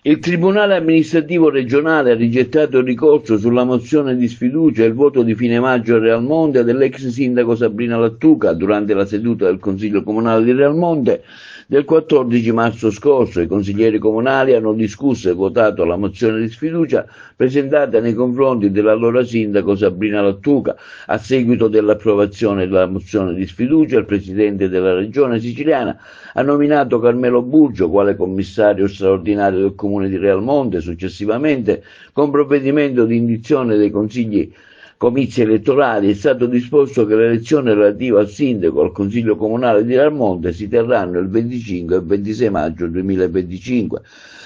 Il Tribunale amministrativo regionale ha rigettato il ricorso sulla mozione di sfiducia e il voto di fine maggio a Realmonte dell'ex sindaco Sabrina Lattuca durante la seduta del Consiglio Comunale di Realmonte del 14 marzo scorso. I consiglieri comunali hanno discusso e votato la mozione di sfiducia presentata nei confronti dell'allora sindaco Sabrina Lattuca. A seguito dell'approvazione della mozione di sfiducia, il presidente della regione siciliana ha nominato Carmelo Burgio quale commissario straordinario del comune di Realmonte. Successivamente, con provvedimento di indizione dei consigli comizi elettorali, è stato disposto che le elezioni relative al sindaco e al consiglio comunale di Realmonte si terranno il 25 e il 26 maggio 2025.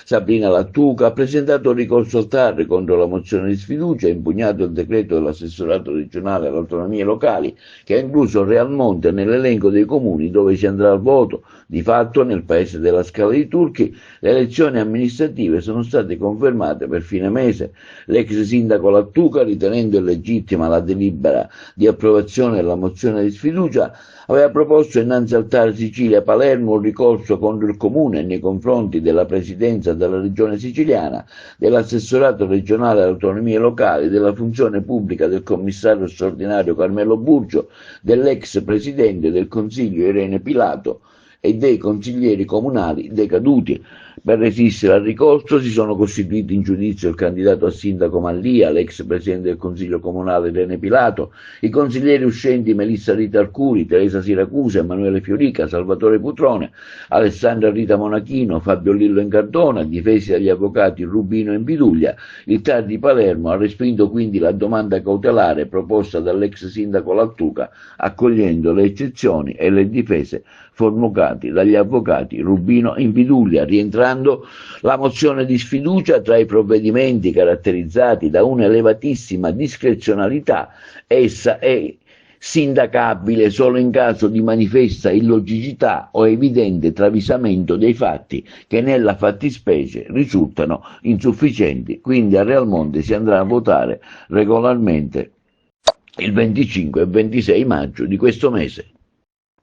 Sabrina Lattuca ha presentato un ricorso al TAR contro la mozione di sfiducia, ha impugnato il decreto dell'assessorato regionale alle autonomie locali che ha incluso Realmonte nell'elenco dei comuni dove si andrà al voto. Di fatto, nel paese della Scala dei Turchi, le elezioni amministrative sono state confermate per fine mese. L'ex sindaco Lattuca, ritenendo illegittima la delibera di approvazione della mozione di sfiducia, aveva proposto innanzi al TAR Sicilia-Palermo un ricorso contro il comune nei confronti della presidenza della regione siciliana, dell'assessorato regionale alle autonomie locali, della funzione pubblica del commissario straordinario Carmelo Burgio, dell'ex presidente del Consiglio Irene Pilato e dei consiglieri comunali decaduti. Per resistere al ricorso si sono costituiti in giudizio il candidato a sindaco Mallia, l'ex presidente del Consiglio Comunale Irene Pilato, i consiglieri uscenti Melissa Rita Arcuri, Teresa Siracusa, Emanuele Fiorica, Salvatore Putrone, Alessandra Rita Monachino, Fabio Lillo Incardona, difesi dagli avvocati Rubino e Impiduglia. Il TAR di Palermo ha respinto quindi la domanda cautelare proposta dall'ex sindaco Lattuca, accogliendo le eccezioni e le difese formulate dagli avvocati Rubino e Impiduglia, rientrando la mozione di sfiducia tra i provvedimenti caratterizzati da un'elevatissima discrezionalità. Essa è sindacabile solo in caso di manifesta illogicità o evidente travisamento dei fatti che nella fattispecie risultano insufficienti. Quindi a Realmonte si andrà a votare regolarmente il 25 e 26 maggio di questo mese.